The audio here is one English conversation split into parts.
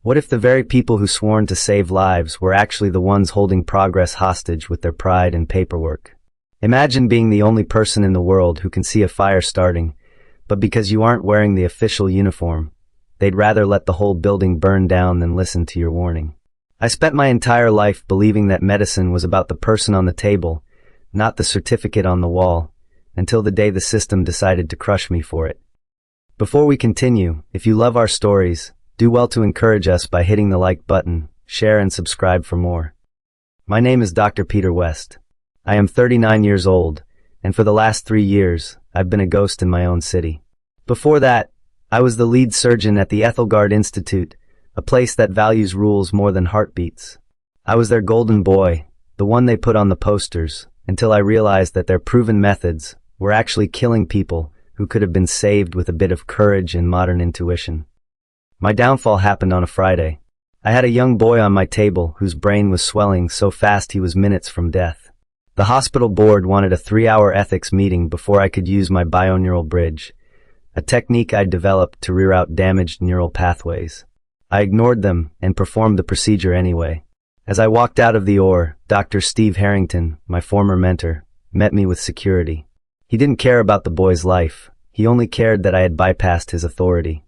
What if the very people who sworn to save lives were actually the ones holding progress hostage with their pride and paperwork? Imagine being the only person in the world who can see a fire starting, but because you aren't wearing the official uniform, they'd rather let the whole building burn down than listen to your warning. I spent my entire life believing that medicine was about the person on the table, not the certificate on the wall, until the day the system decided to crush me for it. Before we continue, if you love our stories, do well to encourage us by hitting the like button, share and subscribe for more. My name is Dr. Peter West. I am 39 years old, and for the last 3 years, I've been a ghost in my own city. Before that, I was the lead surgeon at the Aethelgard Institute, a place that values rules more than heartbeats. I was their golden boy, the one they put on the posters, until I realized that their proven methods were actually killing people who could have been saved with a bit of courage and modern intuition. My downfall happened on a Friday. I had a young boy on my table whose brain was swelling so fast he was minutes from death. The hospital board wanted a 3-hour ethics meeting before I could use my bioneural bridge, a technique I'd developed to reroute damaged neural pathways. I ignored them and performed the procedure anyway. As I walked out of the OR, Dr. Steve Harrington, my former mentor, met me with security. He didn't care about the boy's life. He only cared that I had bypassed his authority.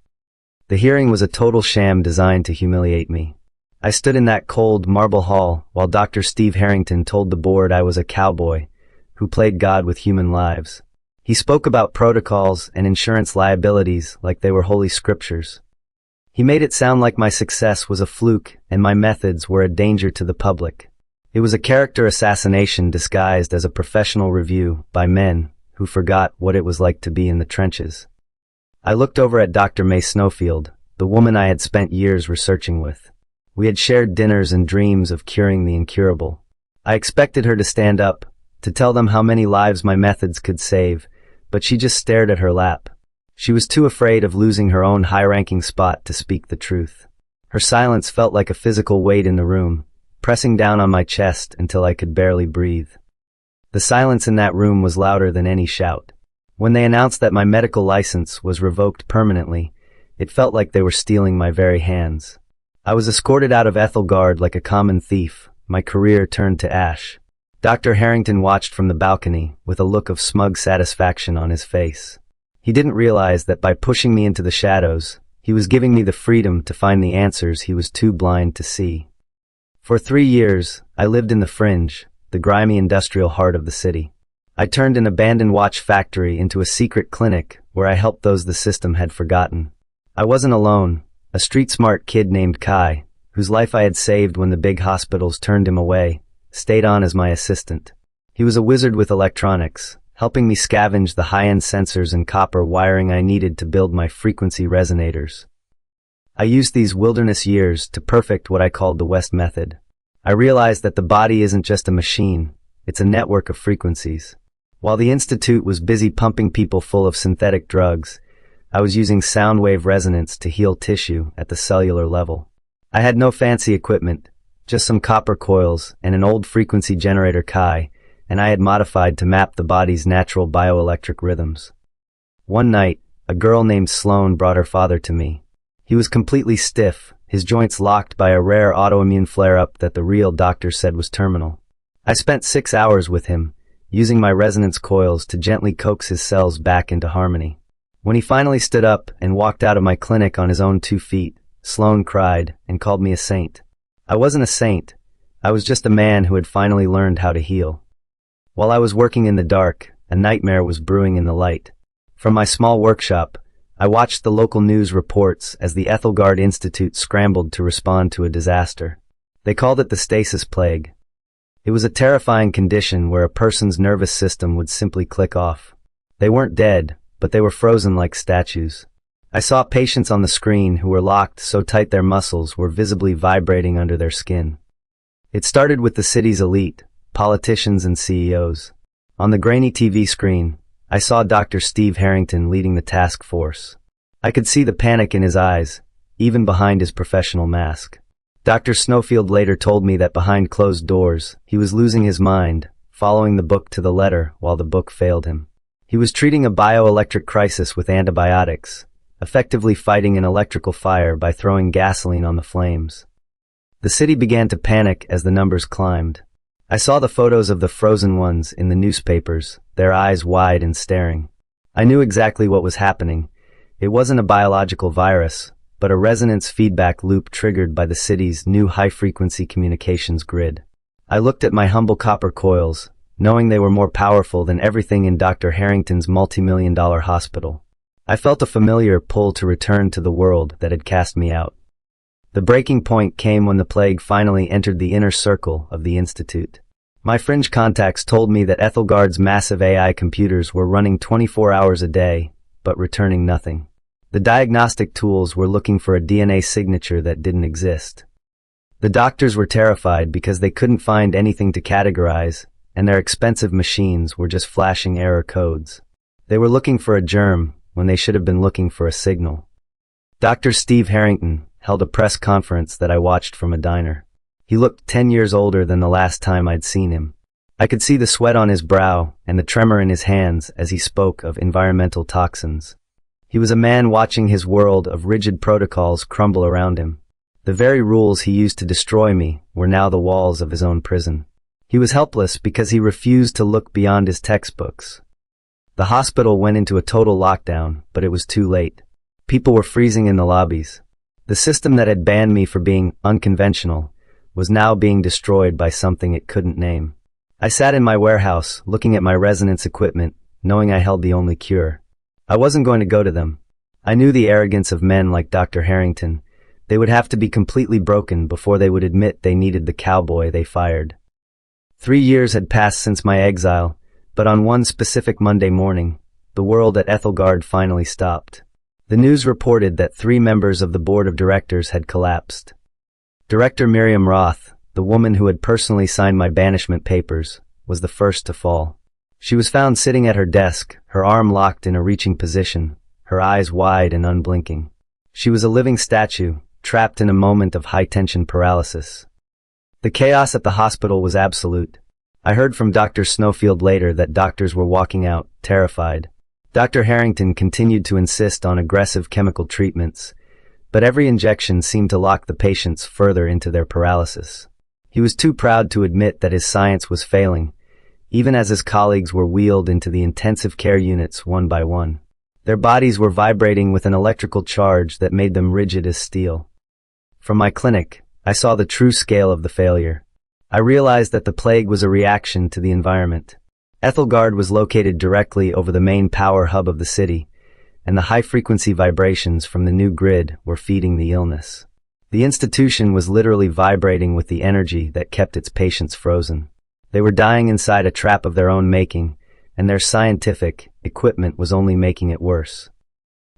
The hearing was a total sham designed to humiliate me. I stood in that cold marble hall while Dr. Steve Harrington told the board I was a cowboy who played God with human lives. He spoke about protocols and insurance liabilities like they were holy scriptures. He made it sound like my success was a fluke and my methods were a danger to the public. It was a character assassination disguised as a professional review by men who forgot what it was like to be in the trenches. I looked over at Dr. May Snowfield, the woman I had spent years researching with. We had shared dinners and dreams of curing the incurable. I expected her to stand up, to tell them how many lives my methods could save, but she just stared at her lap. She was too afraid of losing her own high-ranking spot to speak the truth. Her silence felt like a physical weight in the room, pressing down on my chest until I could barely breathe. The silence in that room was louder than any shout. When they announced that my medical license was revoked permanently, it felt like they were stealing my very hands. I was escorted out of Aethelgard like a common thief, my career turned to ash. Dr. Harrington watched from the balcony with a look of smug satisfaction on his face. He didn't realize that by pushing me into the shadows, he was giving me the freedom to find the answers he was too blind to see. For 3 years, I lived in the Fringe, the grimy industrial heart of the city. I turned an abandoned watch factory into a secret clinic where I helped those the system had forgotten. I wasn't alone. A street-smart kid named Kai, whose life I had saved when the big hospitals turned him away, stayed on as my assistant. He was a wizard with electronics, helping me scavenge the high-end sensors and copper wiring I needed to build my frequency resonators. I used these wilderness years to perfect what I called the West method. I realized that the body isn't just a machine, it's a network of frequencies. While the Institute was busy pumping people full of synthetic drugs, I was using sound wave resonance to heal tissue at the cellular level. I had no fancy equipment, just some copper coils and an old frequency generator Kai, and I had modified to map the body's natural bioelectric rhythms. One night, a girl named Sloane brought her father to me. He was completely stiff, his joints locked by a rare autoimmune flare-up that the real doctor said was terminal. I spent 6 hours with him, using my resonance coils to gently coax his cells back into harmony. When he finally stood up and walked out of my clinic on his own 2 feet, Sloane cried and called me a saint. I wasn't a saint. I was just a man who had finally learned how to heal. While I was working in the dark, a nightmare was brewing in the light. From my small workshop, I watched the local news reports as the Aethelgard Institute scrambled to respond to a disaster. They called it the Stasis Plague. It was a terrifying condition where a person's nervous system would simply click off. They weren't dead, but they were frozen like statues. I saw patients on the screen who were locked so tight their muscles were visibly vibrating under their skin. It started with the city's elite, politicians and CEOs. On the grainy TV screen, I saw Dr. Steve Harrington leading the task force. I could see the panic in his eyes, even behind his professional mask. Dr. Snowfield later told me that behind closed doors, he was losing his mind, following the book to the letter while the book failed him. He was treating a bioelectric crisis with antibiotics, effectively fighting an electrical fire by throwing gasoline on the flames. The city began to panic as the numbers climbed. I saw the photos of the frozen ones in the newspapers, their eyes wide and staring. I knew exactly what was happening. It wasn't a biological virus, but a resonance feedback loop triggered by the city's new high-frequency communications grid. I looked at my humble copper coils, knowing they were more powerful than everything in Dr. Harrington's multi-million-dollar hospital. I felt a familiar pull to return to the world that had cast me out. The breaking point came when the plague finally entered the inner circle of the Institute. My Fringe contacts told me that Aethelgard's massive AI computers were running 24 hours a day, but returning nothing. The diagnostic tools were looking for a DNA signature that didn't exist. The doctors were terrified because they couldn't find anything to categorize, and their expensive machines were just flashing error codes. They were looking for a germ when they should have been looking for a signal. Dr. Steve Harrington held a press conference that I watched from a diner. He looked 10 years older than the last time I'd seen him. I could see the sweat on his brow and the tremor in his hands as he spoke of environmental toxins. He was a man watching his world of rigid protocols crumble around him. The very rules he used to destroy me were now the walls of his own prison. He was helpless because he refused to look beyond his textbooks. The hospital went into a total lockdown, but it was too late. People were freezing in the lobbies. The system that had banned me for being unconventional was now being destroyed by something it couldn't name. I sat in my warehouse, looking at my resonance equipment, knowing I held the only cure. I wasn't going to go to them. I knew the arrogance of men like Dr. Harrington. They would have to be completely broken before they would admit they needed the cowboy they fired. 3 years had passed since my exile, but on one specific Monday morning, the world at Aethelgard finally stopped. The news reported that 3 members of the board of directors had collapsed. Director Miriam Roth, the woman who had personally signed my banishment papers, was the first to fall. She was found sitting at her desk, her arm locked in a reaching position, her eyes wide and unblinking. She was a living statue, trapped in a moment of high-tension paralysis. The chaos at the hospital was absolute. I heard from Dr. Snowfield later that doctors were walking out, terrified. Dr. Harrington continued to insist on aggressive chemical treatments, but every injection seemed to lock the patients further into their paralysis. He was too proud to admit that his science was failing, even as his colleagues were wheeled into the intensive care units one by one. Their bodies were vibrating with an electrical charge that made them rigid as steel. From my clinic, I saw the true scale of the failure. I realized that the plague was a reaction to the environment. Aethelgard was located directly over the main power hub of the city, and the high-frequency vibrations from the new grid were feeding the illness. The institution was literally vibrating with the energy that kept its patients frozen. They were dying inside a trap of their own making, and their scientific equipment was only making it worse.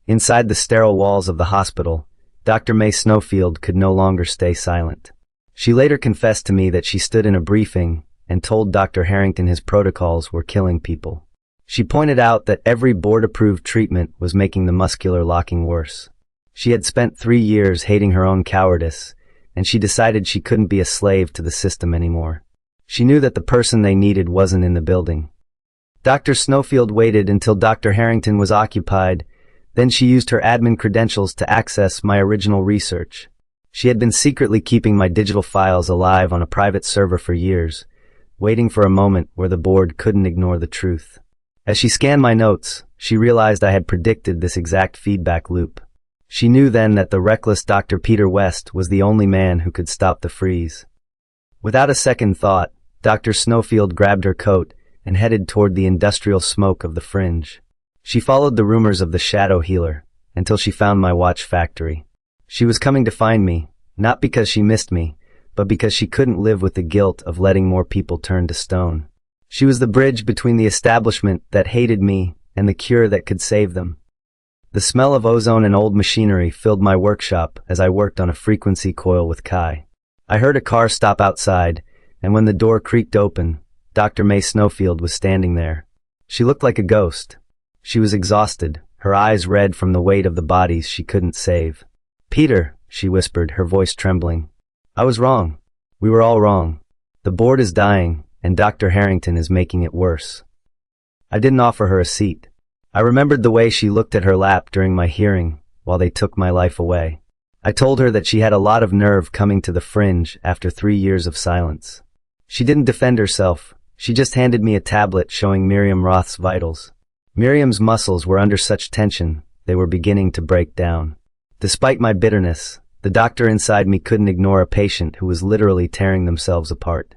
Inside the sterile walls of the hospital, Dr. May Snowfield could no longer stay silent. She later confessed to me that she stood in a briefing and told Dr. Harrington his protocols were killing people. She pointed out that every board-approved treatment was making the muscular locking worse. She had spent 3 years hating her own cowardice, and she decided she couldn't be a slave to the system anymore. She knew that the person they needed wasn't in the building. Dr. Snowfield waited until Dr. Harrington was occupied, then she used her admin credentials to access my original research. She had been secretly keeping my digital files alive on a private server for years, waiting for a moment where the board couldn't ignore the truth. As she scanned my notes, she realized I had predicted this exact feedback loop. She knew then that the reckless Dr. Peter West was the only man who could stop the freeze. Without a second thought, Dr. Snowfield grabbed her coat and headed toward the industrial smoke of the Fringe. She followed the rumors of the shadow healer until she found my watch factory. She was coming to find me, not because she missed me, but because she couldn't live with the guilt of letting more people turn to stone. She was the bridge between the establishment that hated me and the cure that could save them. The smell of ozone and old machinery filled my workshop as I worked on a frequency coil with Kai. I heard a car stop outside, and when the door creaked open, Dr. May Snowfield was standing there. She looked like a ghost. She was exhausted, her eyes red from the weight of the bodies she couldn't save. "Peter," she whispered, her voice trembling. "I was wrong. We were all wrong. The board is dying, and Dr. Harrington is making it worse." I didn't offer her a seat. I remembered the way she looked at her lap during my hearing, while they took my life away. I told her that she had a lot of nerve coming to the Fringe after 3 years of silence. She didn't defend herself. She just handed me a tablet showing Miriam Roth's vitals. Miriam's muscles were under such tension, they were beginning to break down. Despite my bitterness, the doctor inside me couldn't ignore a patient who was literally tearing themselves apart.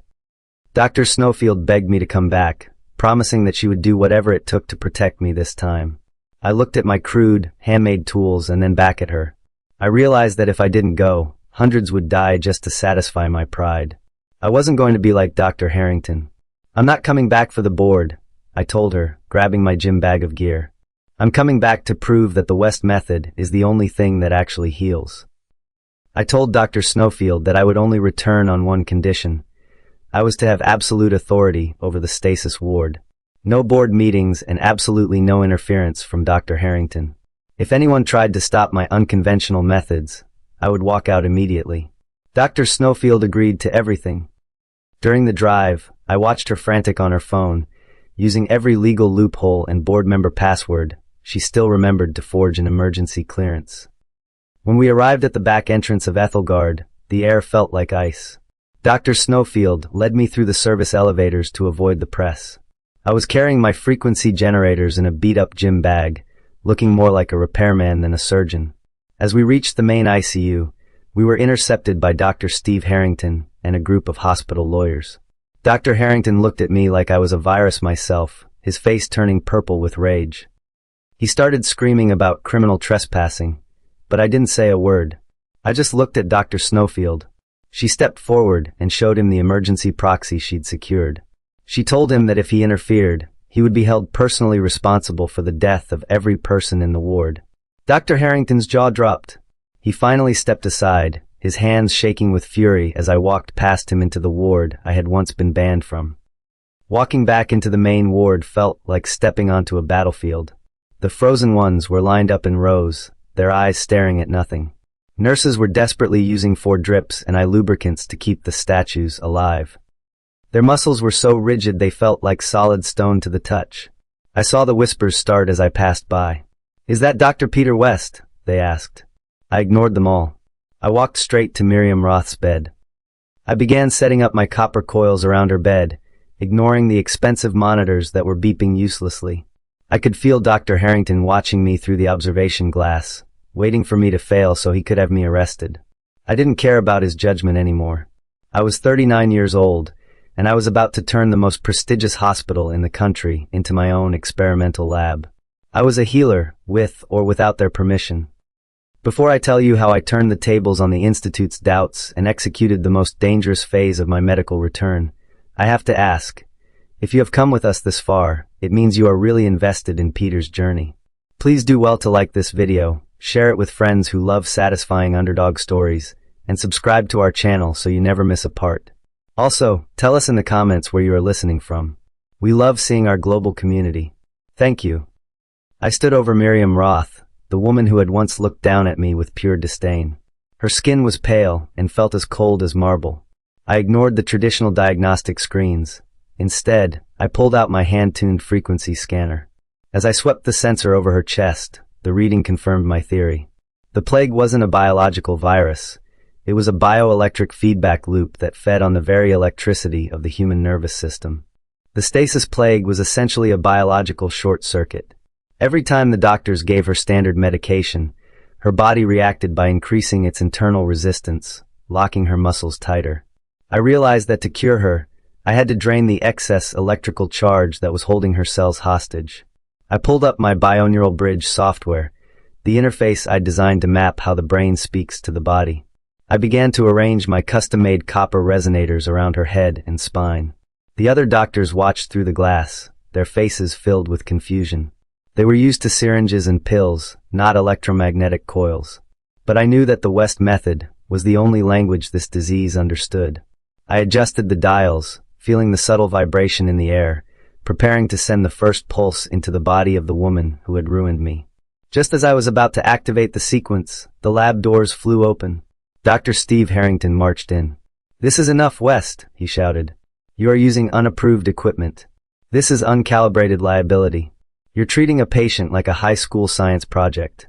Dr. Snowfield begged me to come back, promising that she would do whatever it took to protect me this time. I looked at my crude, handmade tools and then back at her. I realized that if I didn't go, hundreds would die just to satisfy my pride. I wasn't going to be like Dr. Harrington. I'm not coming back for the board, I told her, grabbing my gym bag of gear. I'm coming back to prove that the West method is the only thing that actually heals. I told Dr. Snowfield that I would only return on one condition. I was to have absolute authority over the stasis ward. No board meetings and absolutely no interference from Dr. Harrington. If anyone tried to stop my unconventional methods, I would walk out immediately. Dr. Snowfield agreed to everything. During the drive, I watched her frantic on her phone. Using every legal loophole and board member password, she still remembered to forge an emergency clearance. When we arrived at the back entrance of Aethelgard, the air felt like ice. Dr. Snowfield led me through the service elevators to avoid the press. I was carrying my frequency generators in a beat-up gym bag, looking more like a repairman than a surgeon. As we reached the main ICU, we were intercepted by Dr. Steve Harrington and a group of hospital lawyers. Dr. Harrington looked at me like I was a virus myself, his face turning purple with rage. He started screaming about criminal trespassing, but I didn't say a word. I just looked at Dr. Snowfield. She stepped forward and showed him the emergency proxy she'd secured. She told him that if he interfered, he would be held personally responsible for the death of every person in the ward. Dr. Harrington's jaw dropped. He finally stepped aside, his hands shaking with fury as I walked past him into the ward I had once been banned from. Walking back into the main ward felt like stepping onto a battlefield. The frozen ones were lined up in rows, their eyes staring at nothing. Nurses were desperately using 4 drips and eye lubricants to keep the statues alive. Their muscles were so rigid they felt like solid stone to the touch. I saw the whispers start as I passed by. "Is that Dr. Peter West?" they asked. I ignored them all. I walked straight to Miriam Roth's bed. I began setting up my copper coils around her bed, ignoring the expensive monitors that were beeping uselessly. I could feel Dr. Harrington watching me through the observation glass, waiting for me to fail so he could have me arrested. I didn't care about his judgment anymore. I was 39 years old, and I was about to turn the most prestigious hospital in the country into my own experimental lab. I was a healer, with or without their permission. Before I tell you how I turned the tables on the Institute's doubts and executed the most dangerous phase of my medical return, I have to ask, if you have come with us this far, it means you are really invested in Peter's journey. Please do well to like this video, share it with friends who love satisfying underdog stories, and subscribe to our channel so you never miss a part. Also, tell us in the comments where you are listening from. We love seeing our global community. Thank you. I stood over Miriam Roth, the woman who had once looked down at me with pure disdain. Her skin was pale and felt as cold as marble. I ignored the traditional diagnostic screens. Instead, I pulled out my hand-tuned frequency scanner. As I swept the sensor over her chest, the reading confirmed my theory. The plague wasn't a biological virus. It was a bioelectric feedback loop that fed on the very electricity of the human nervous system. The Stasis Plague was essentially a biological short circuit. Every time the doctors gave her standard medication, her body reacted by increasing its internal resistance, locking her muscles tighter. I realized that to cure her, I had to drain the excess electrical charge that was holding her cells hostage. I pulled up my bioneural bridge software, the interface I designed to map how the brain speaks to the body. I began to arrange my custom-made copper resonators around her head and spine. The other doctors watched through the glass, their faces filled with confusion. They were used to syringes and pills, not electromagnetic coils. But I knew that the West method was the only language this disease understood. I adjusted the dials, feeling the subtle vibration in the air, preparing to send the first pulse into the body of the woman who had ruined me. Just as I was about to activate the sequence, the lab doors flew open. Dr. Steve Harrington marched in. "This is enough, West," he shouted. "You are using unapproved equipment. This is uncalibrated liability. You're treating a patient like a high school science project."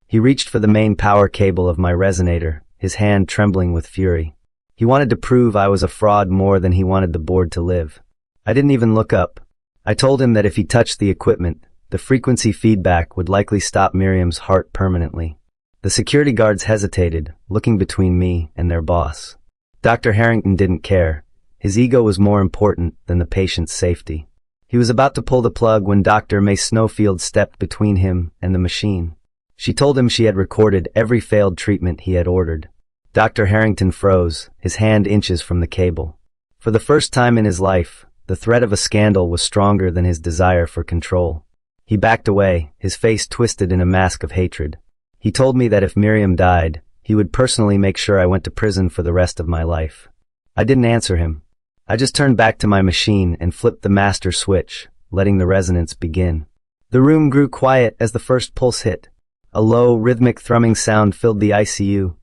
He reached for the main power cable of my resonator, his hand trembling with fury. He wanted to prove I was a fraud more than he wanted the board to live. I didn't even look up. I told him that if he touched the equipment, the frequency feedback would likely stop Miriam's heart permanently. The security guards hesitated, looking between me and their boss. Dr. Harrington didn't care. His ego was more important than the patient's safety. He was about to pull the plug when Dr. May Snowfield stepped between him and the machine. She told him she had recorded every failed treatment he had ordered. Dr. Harrington froze, his hand inches from the cable. For the first time in his life, the threat of a scandal was stronger than his desire for control. He backed away, his face twisted in a mask of hatred. He told me that if Miriam died, he would personally make sure I went to prison for the rest of my life. I didn't answer him. I just turned back to my machine and flipped the master switch, letting the resonance begin. The room grew quiet as the first pulse hit. A low, rhythmic thrumming sound filled the ICU,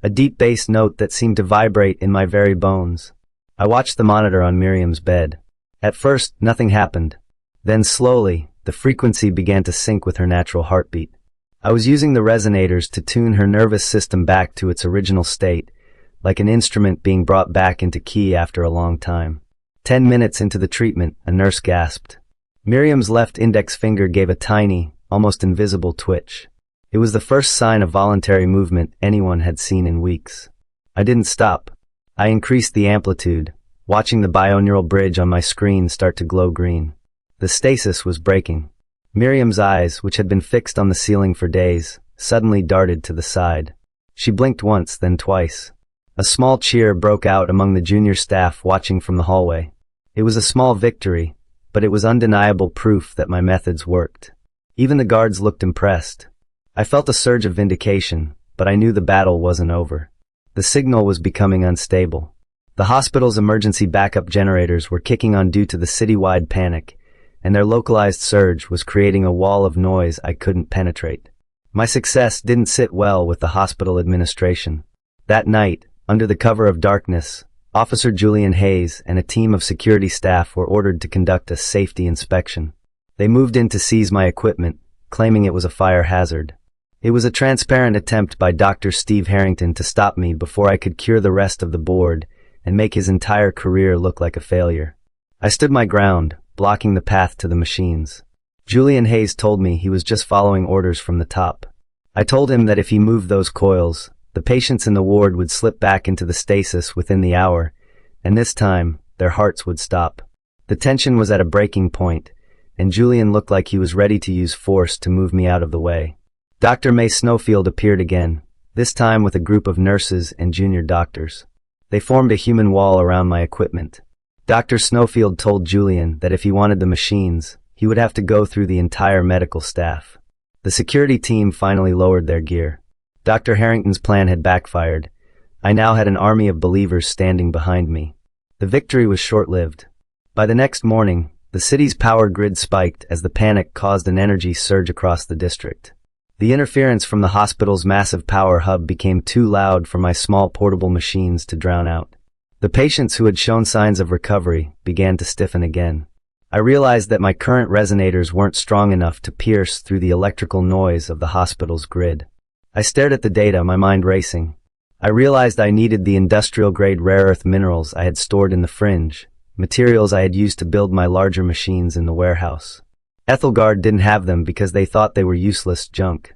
a deep bass note that seemed to vibrate in my very bones. I watched the monitor on Miriam's bed. At first, nothing happened. Then slowly, the frequency began to sync with her natural heartbeat. I was using the resonators to tune her nervous system back to its original state, like an instrument being brought back into key after a long time. 10 minutes into the treatment, a nurse gasped. Miriam's left index finger gave a tiny, almost invisible twitch. It was the first sign of voluntary movement anyone had seen in weeks. I didn't stop. I increased the amplitude, watching the bioneural bridge on my screen start to glow green. The stasis was breaking. Miriam's eyes, which had been fixed on the ceiling for days, suddenly darted to the side. She blinked once, then twice. A small cheer broke out among the junior staff watching from the hallway. It was a small victory, but it was undeniable proof that my methods worked. Even the guards looked impressed. I felt a surge of vindication, but I knew the battle wasn't over. The signal was becoming unstable. The hospital's emergency backup generators were kicking on due to the citywide panic, and their localized surge was creating a wall of noise I couldn't penetrate. My success didn't sit well with the hospital administration. That night, under the cover of darkness, Officer Julian Hayes and a team of security staff were ordered to conduct a safety inspection. They moved in to seize my equipment, claiming it was a fire hazard. It was a transparent attempt by Dr. Steve Harrington to stop me before I could cure the rest of the board and make his entire career look like a failure. I stood my ground, blocking the path to the machines. Julian Hayes told me he was just following orders from the top. I told him that if he moved those coils, the patients in the ward would slip back into the stasis within the hour, and this time, their hearts would stop. The tension was at a breaking point, and Julian looked like he was ready to use force to move me out of the way. Dr. May Snowfield appeared again, this time with a group of nurses and junior doctors. They formed a human wall around my equipment. Dr. Snowfield told Julian that if he wanted the machines, he would have to go through the entire medical staff. The security team finally lowered their gear. Dr. Harrington's plan had backfired. I now had an army of believers standing behind me. The victory was short-lived. By the next morning, the city's power grid spiked as the panic caused an energy surge across the district. The interference from the hospital's massive power hub became too loud for my small portable machines to drown out. The patients who had shown signs of recovery began to stiffen again. I realized that my current resonators weren't strong enough to pierce through the electrical noise of the hospital's grid. I stared at the data, my mind racing. I realized I needed the industrial-grade rare earth minerals I had stored in the Fringe, materials I had used to build my larger machines in the warehouse. Aethelgard didn't have them because they thought they were useless junk.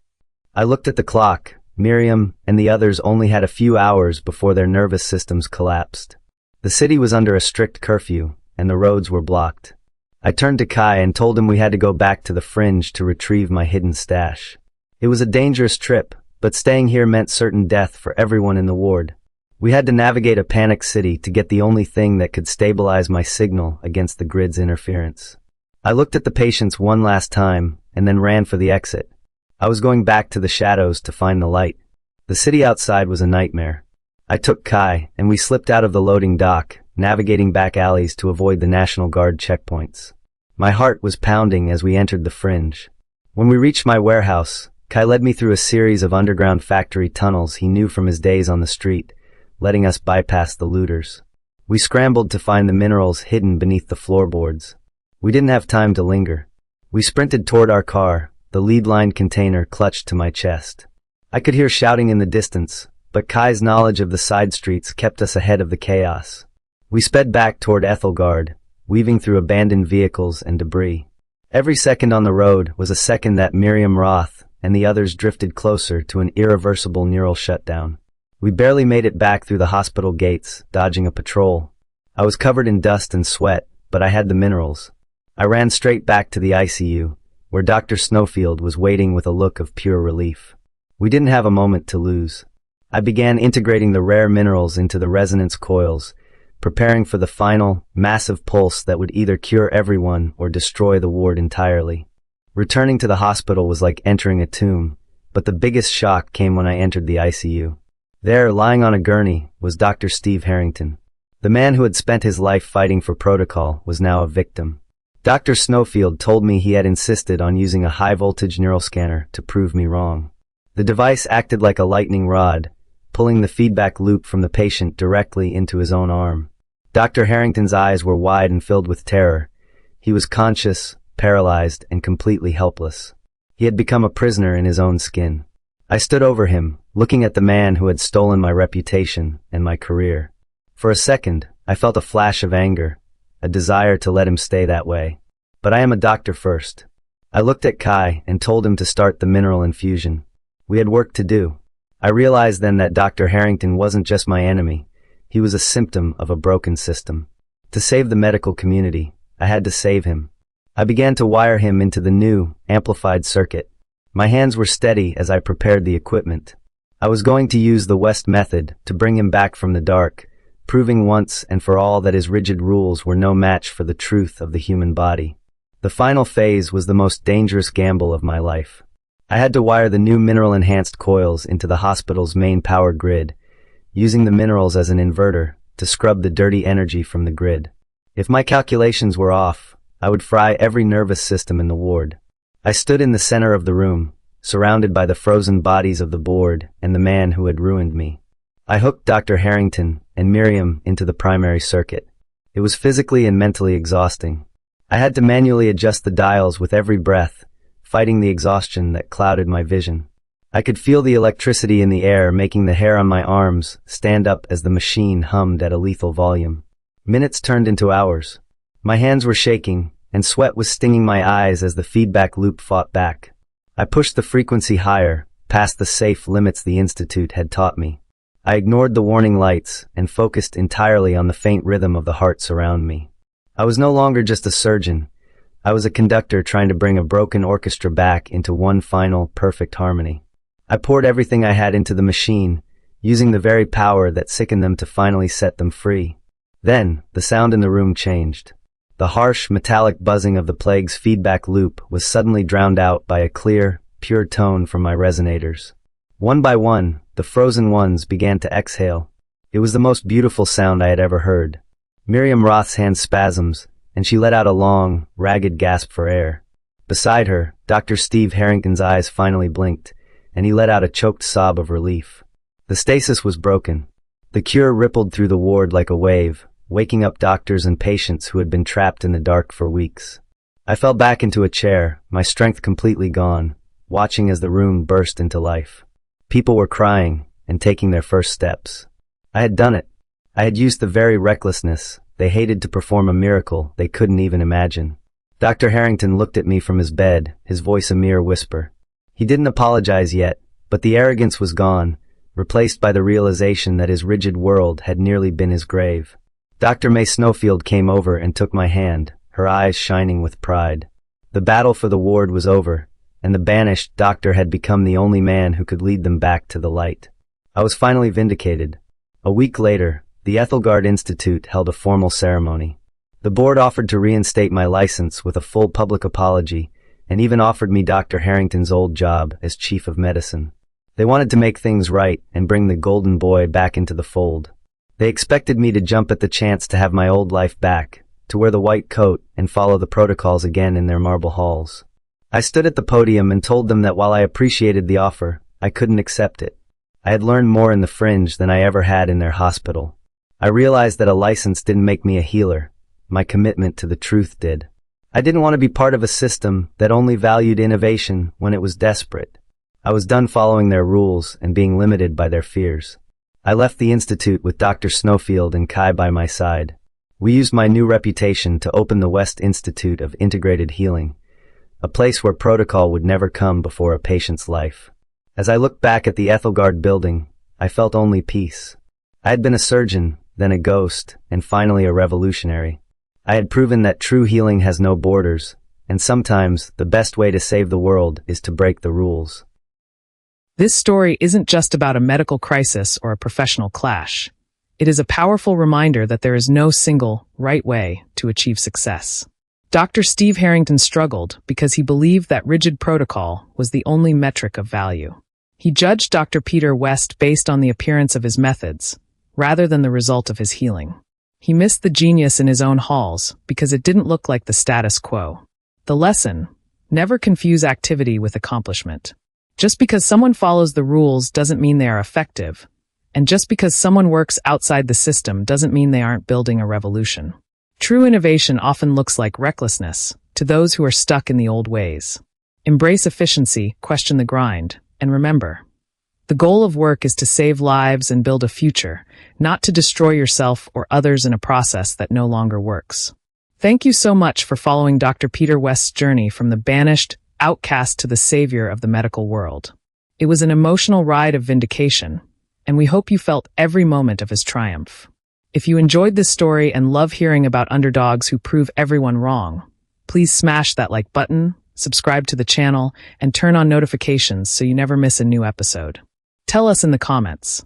I looked at the clock. Miriam and the others only had a few hours before their nervous systems collapsed. The city was under a strict curfew, and the roads were blocked. I turned to Kai and told him we had to go back to the Fringe to retrieve my hidden stash. It was a dangerous trip, but staying here meant certain death for everyone in the ward. We had to navigate a panicked city to get the only thing that could stabilize my signal against the grid's interference. I looked at the patients one last time, and then ran for the exit. I was going back to the shadows to find the light. The city outside was a nightmare. I took Kai, and we slipped out of the loading dock, navigating back alleys to avoid the National Guard checkpoints. My heart was pounding as we entered the Fringe. When we reached my warehouse, Kai led me through a series of underground factory tunnels he knew from his days on the street, letting us bypass the looters. We scrambled to find the minerals hidden beneath the floorboards. We didn't have time to linger. We sprinted toward our car, the lead-lined container clutched to my chest. I could hear shouting in the distance, but Kai's knowledge of the side streets kept us ahead of the chaos. We sped back toward Aethelgard, weaving through abandoned vehicles and debris. Every second on the road was a second that Miriam Roth and the others drifted closer to an irreversible neural shutdown. We barely made it back through the hospital gates, dodging a patrol. I was covered in dust and sweat, but I had the minerals. I ran straight back to the ICU, where Dr. Snowfield was waiting with a look of pure relief. We didn't have a moment to lose. I began integrating the rare minerals into the resonance coils, preparing for the final, massive pulse that would either cure everyone or destroy the ward entirely. Returning to the hospital was like entering a tomb, but the biggest shock came when I entered the ICU. There, lying on a gurney, was Dr. Steve Harrington. The man who had spent his life fighting for protocol was now a victim. Dr. Snowfield told me he had insisted on using a high-voltage neural scanner to prove me wrong. The device acted like a lightning rod, pulling the feedback loop from the patient directly into his own arm. Dr. Harrington's eyes were wide and filled with terror. He was conscious, paralyzed, and completely helpless. He had become a prisoner in his own skin. I stood over him, looking at the man who had stolen my reputation and my career. For a second, I felt a flash of anger, a desire to let him stay that way. But I am a doctor first. I looked at Kai and told him to start the mineral infusion. We had work to do. I realized then that Dr. Harrington wasn't just my enemy. He was a symptom of a broken system. To save the medical community, I had to save him. I began to wire him into the new, amplified circuit. My hands were steady as I prepared the equipment. I was going to use the West method to bring him back from the dark, proving once and for all that his rigid rules were no match for the truth of the human body. The final phase was the most dangerous gamble of my life. I had to wire the new mineral-enhanced coils into the hospital's main power grid, using the minerals as an inverter to scrub the dirty energy from the grid. If my calculations were off, I would fry every nervous system in the ward. I stood in the center of the room, surrounded by the frozen bodies of the board and the man who had ruined me. I hooked Dr. Harrington and Miriam into the primary circuit. It was physically and mentally exhausting. I had to manually adjust the dials with every breath, fighting the exhaustion that clouded my vision. I could feel the electricity in the air making the hair on my arms stand up as the machine hummed at a lethal volume. Minutes turned into hours. My hands were shaking, and sweat was stinging my eyes as the feedback loop fought back. I pushed the frequency higher, past the safe limits the Institute had taught me. I ignored the warning lights and focused entirely on the faint rhythm of the hearts around me. I was no longer just a surgeon. I was a conductor trying to bring a broken orchestra back into one final, perfect harmony. I poured everything I had into the machine, using the very power that sickened them to finally set them free. Then, the sound in the room changed. The harsh, metallic buzzing of the plague's feedback loop was suddenly drowned out by a clear, pure tone from my resonators. One by one, the frozen ones began to exhale. It was the most beautiful sound I had ever heard. Miriam Roth's hand spasms, and she let out a long, ragged gasp for air. Beside her, Dr. Steve Harrington's eyes finally blinked, and he let out a choked sob of relief. The stasis was broken. The cure rippled through the ward like a wave, waking up doctors and patients who had been trapped in the dark for weeks. I fell back into a chair, my strength completely gone, watching as the room burst into life. People were crying and taking their first steps. I had done it. I had used the very recklessness they hated to perform a miracle they couldn't even imagine. Dr. Harrington looked at me from his bed, his voice a mere whisper. He didn't apologize yet, but the arrogance was gone, replaced by the realization that his rigid world had nearly been his grave. Dr. May Snowfield came over and took my hand, her eyes shining with pride. The battle for the ward was over, and the banished doctor had become the only man who could lead them back to the light. I was finally vindicated. A week later, the Aethelgard Institute held a formal ceremony. The board offered to reinstate my license with a full public apology, and even offered me Dr. Harrington's old job as chief of medicine. They wanted to make things right and bring the golden boy back into the fold. They expected me to jump at the chance to have my old life back, to wear the white coat and follow the protocols again in their marble halls. I stood at the podium and told them that while I appreciated the offer, I couldn't accept it. I had learned more in the Fringe than I ever had in their hospital. I realized that a license didn't make me a healer. My commitment to the truth did. I didn't want to be part of a system that only valued innovation when it was desperate. I was done following their rules and being limited by their fears. I left the institute with Dr. Snowfield and Kai by my side. We used my new reputation to open the West Institute of Integrated Healing, a place where protocol would never come before a patient's life. As I looked back at the Aethelgard building, I felt only peace. I had been a surgeon, then a ghost, and finally a revolutionary. I had proven that true healing has no borders, and sometimes the best way to save the world is to break the rules. This story isn't just about a medical crisis or a professional clash. It is a powerful reminder that there is no single, right way to achieve success. Dr. Steve Harrington struggled because he believed that rigid protocol was the only metric of value. He judged Dr. Peter West based on the appearance of his methods, rather than the result of his healing. He missed the genius in his own halls because it didn't look like the status quo. The lesson: never confuse activity with accomplishment. Just because someone follows the rules doesn't mean they are effective, and just because someone works outside the system doesn't mean they aren't building a revolution. True innovation often looks like recklessness to those who are stuck in the old ways. Embrace efficiency, question the grind, and remember, the goal of work is to save lives and build a future, not to destroy yourself or others in a process that no longer works. Thank you so much for following Dr. Peter West's journey from the banished outcast to the savior of the medical world. It was an emotional ride of vindication, and we hope you felt every moment of his triumph. If you enjoyed this story and love hearing about underdogs who prove everyone wrong, please smash that like button, subscribe to the channel, and turn on notifications so you never miss a new episode. Tell us in the comments,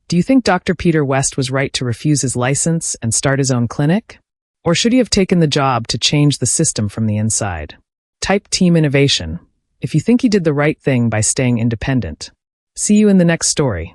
do you think Dr. Peter West was right to refuse his license and start his own clinic? Or should he have taken the job to change the system from the inside? Type Team Innovation if you think he did the right thing by staying independent. See you in the next story.